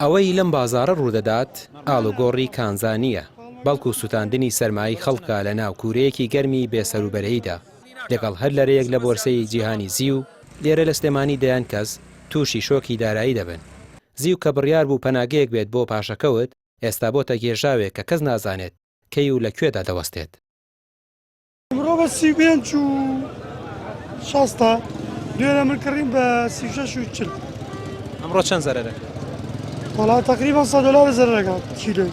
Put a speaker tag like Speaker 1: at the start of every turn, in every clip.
Speaker 1: ئەوەی لەم بازارە ڕوودەدات ئاڵوگۆڕی کانزانیە بەڵکو سوتاندنی سەرمایی خەڵکە لە ناو کوورەیەکی گەرمی بێسەروبەرەیدا لەگەڵ هەر لەرەیەک لە بۆرسەی جیهانی زی و لێرە لە سلێمانی دەیان کەس تووشی شۆکی دارایی دەبن. زی و کە بڕیار بوو پەناگەیەک بێت بۆ پاشەکەوت ئێستا بۆتە گێژاوێک کە کەس نازانێت کەی و لەکوێدا دەوەستێت.
Speaker 2: ئەمڕۆ بە 35 و 60 دوێنێ من کڕیم بە 36 و 40.
Speaker 1: ئەمڕۆ چەند زەرەرەکە؟
Speaker 2: وڵا تقریبا $100 زەرەرەکە کیلۆی.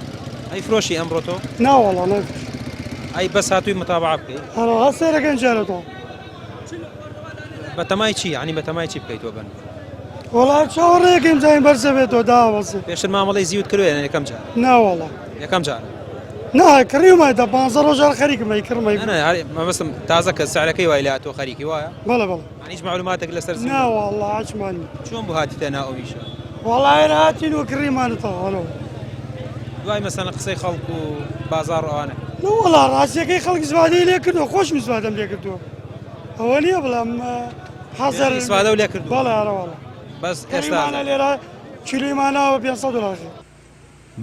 Speaker 1: ئەی فرۆشی ئەمڕۆ تۆ؟
Speaker 2: ناوەڵا نەفرۆش.
Speaker 1: ئەی بەس هاتووی متابعە بکەیت؟
Speaker 2: هەڵا سەیرەکەن جارەتەوە.
Speaker 1: بە تەمای چی؟ یعنی بە تەمای چی بکەیتەوە بن؟
Speaker 2: وڵا چاوەڕێیەکەیم جاین بەرزە بێتەوە داوەسێ.
Speaker 1: پێشتر مامەڵەی زیوت کردوێنە یەکەم جار؟
Speaker 2: ناوەڵا.
Speaker 1: یەکەم جار؟
Speaker 2: نا کڕیومە 15 ڕۆژار خەریکمە کڕمەی.
Speaker 1: مەبەستم تازە کە سعرەکەی وای لە تۆ خەریکی وایە؟
Speaker 2: بەڵێ بەڵێ.
Speaker 1: هیچ معلوماتێک لەسەر زیوت؟
Speaker 2: ناوەڵا عچمانی.
Speaker 1: چۆن بوو هاتیتە ناو ئەویشە؟
Speaker 2: وڵا ئێرە هاتین و کڕیمانەتەوە هەڵەوە.
Speaker 1: دوای مەسەڵەن قسەی خەڵک و بازاڕ ئەوانە.
Speaker 2: وڵا ڕاستیەکەی خەڵک زوادەی لێ کردووە خۆشم زوادەم لێ کردووە. ئەوە نییە بڵام حەزەر
Speaker 1: سوادە و لێ کردووە.
Speaker 2: بەڵێ هەرەوەڵا.
Speaker 1: بەس ئێستا
Speaker 2: لێرە کیلۆیمانەوە $500.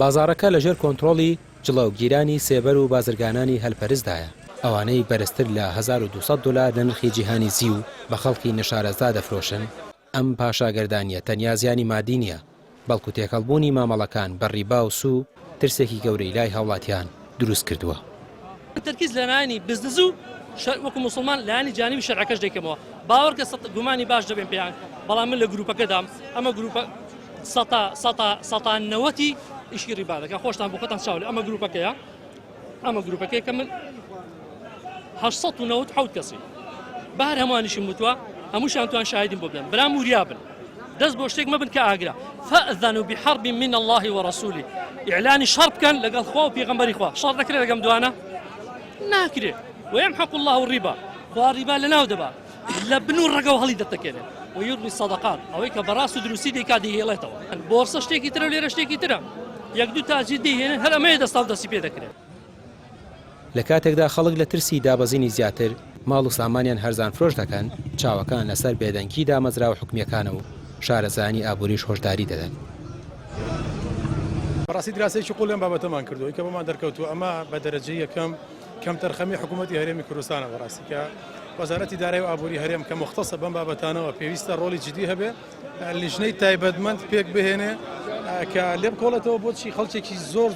Speaker 1: بازارەکە لەژێر کۆنتترۆڵی جڵەوگیرانی سێبەر و بازرگانانی هەلپەرزدایە. ئەوانەی بەرزتر لە $1200 لە نرخی جیهانی زی و بە خەڵکی نشارەزا دەفرۆشن. ئەم پاشاگەردانیە تەنیا زیانی مادی نییە بەڵکو تێکەڵبوونی مامەڵەکان بەڕیبا و سو ترسێکی گەورەی لای هاوڵاتیان دروست کردووە.
Speaker 3: ترکیز لەلایەنی بزنس و وەکو مسلمان لایەنی جانیبی شەرعەکەش دەکەمەوە باوەڕکە گومانی باش دەبێن پێیان بەڵام من لە گروپەکەدام ئەمە گروپە 90 ئیشی ڕیبا دەکەن خۆشتان بۆ خۆتان چاوێ ئەمە گروپەکەی کە من 897 کەسی بەهەر هەمووانیشم وتووە هەمووشان توان شاهدین بۆ بدەن برام وریا بن دەست بۆ شتێک مەبن کە ئاگرا فأذنوا بحرب من الله ورسوله ئیعلانی شەڕ بکەن لەگەڵ خوا و پێغەمبەری خوا شەڕ دەکرێت لەگەم دوانە ناکرێت ويمحق الله الربا خوا ڕیبا لەناو دەبا لە بن و ڕەگە و هەڵی دەتەکێنێت ويربي الصدقات ئەوەی کە بەڕاست و دروستی دەیکا دەهێڵێتەوە بۆرسە شتێکی ترە و لێرە شتێکی ترە یەک دوو تاجی دەهێنن هەر ئەمەیە دەستاو دەستی پێ دەکرێت.
Speaker 1: لە کاتێکدا خەڵک لە ترسی دابەزینی زیاتر ماڵ و سامانیان هەرزان فرۆش دەکەن چاوەکان لەسەر بێدەنگی دامەزراوە حکومیەکانە و شارەزانی ئابووریش هۆشداری دەدەن.
Speaker 4: بەڕاستی دراسەیەکی قوڵیان بابەتەمان کردووە کە بەمان دەرکەوتووە ئەمە بە دەرەجەی یەکەم کەم تەرخەمی حکوومەتی هەرێمی کوردستانە بەڕاستی کە وەزارەتی دارایی و ئابووری هەرێم کە مختصە بەم بابەتانەوە پێویستە ڕۆڵی جدی هەبێ لیژنەی تایبەتمەند پێک بهێنێ کە لێ بکۆڵێتەوە بۆچی خەڵکێکی زۆر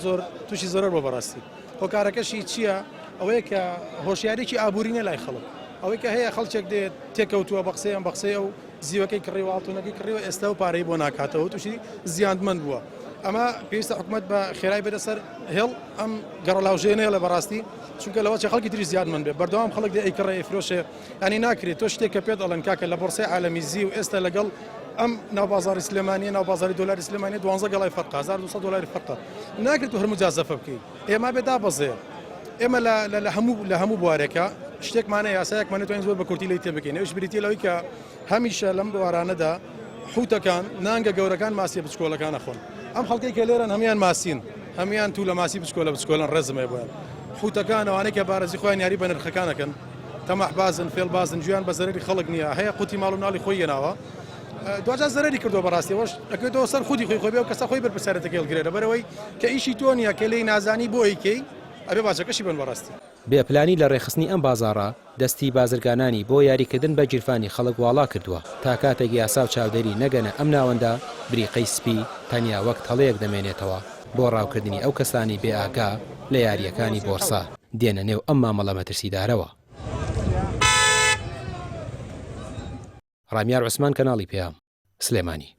Speaker 4: تووشی زەرەر بۆ بەڕاستی هۆکارەکەشی چییە؟ ئەوەیە کە هۆشیارێکی ئابوورینە لای خەڵک ئەوەی کە هەیە خەڵکێک دێت تێکەوتووە بە قسەیان بە قسەی و زیوەکەی کڕیوە هاڵتونەکەی کڕیوە ئێستا و پارەی بۆ ناکاتەوە تووشی زیانمەند بووە. ئەمە پێویستە حکوومەت بە خێرای بەدەسەر هێڵ ئەم گەڕەلاوژێنەیە لە بەڕاستی چونکە لەوە چه خەڵکی تری زیادمەند بێ بەردەوام خەڵک دێ ئەیکڕێ فرۆشێ ئەنی ناکرێت تۆ شتێک کە پێت ئەڵەن کاکە لە بۆرسەی عالەمی زی و ئێستا لەگەڵ ئەم ناوبازاری سلێمانیە ناوبازاری دۆلاری سلێمانیە 12 گەڵای فەرق $1200 فەرق ناکرێت و هەر مجازەفە بکەیت ئێمە بێ دابەزێ ئێمە لە هەموو بوارێکە شتێکمانە یاسایەکمانێت توانین زۆر بە کورتی لی تێ بکەین ئەوش بریتە لەوەی کە هەمیشە لەم بوارانەدا حوتەکان نانگە گەورەکان ماسی بچکۆلەکان نەخۆن ئەم خەڵکەی کە لێرەن هەمیان ماسین هەمیان تو لە ماسی بچکۆلەن ڕێزمێ بۆیان حوتەکان ئەوانەی کە بارەزی خۆیان یاری بە نرخەکانەکەن تەمەح بازن فێڵ بازن گویان بە زەرری خەڵک نییە هەیە قوتی ماڵ و ناڵی خۆی هێناوە دوجا زەرری کردو بەڕاستیەوەش ئەکەوێتەوە سەر خودی خۆی خۆی بێ و کەسە خۆی بەرپرسیارەتەکەی هەڵگرێتە بەرەوەی کە ئیشی تۆ نییە کە لێی نازانی بۆ ئەیکەی ئەبێ باجەکەشی بن بەڕاستی.
Speaker 1: بێپلانی لە ڕێخستنی ئەم بازاڕە دەستی بازرگانانی بۆ یاریکردن بە گیرفانی خەڵک واڵا کردووە تا کاتێک یاسا و چاودێری نەگەنە ئەم ناوەندا بریقەی سپی تەنیا وەک هەڵەیەک دەمێنێتەوە بۆ ڕاوکردنی ئەو کەسانی بێ ئاگا لە یاریەکانی بۆرسا دێنە نێو ئەم مامەڵە مەترسیدارەوە. ڕامیار عوسمان کەناڵی پێام سلێمانی.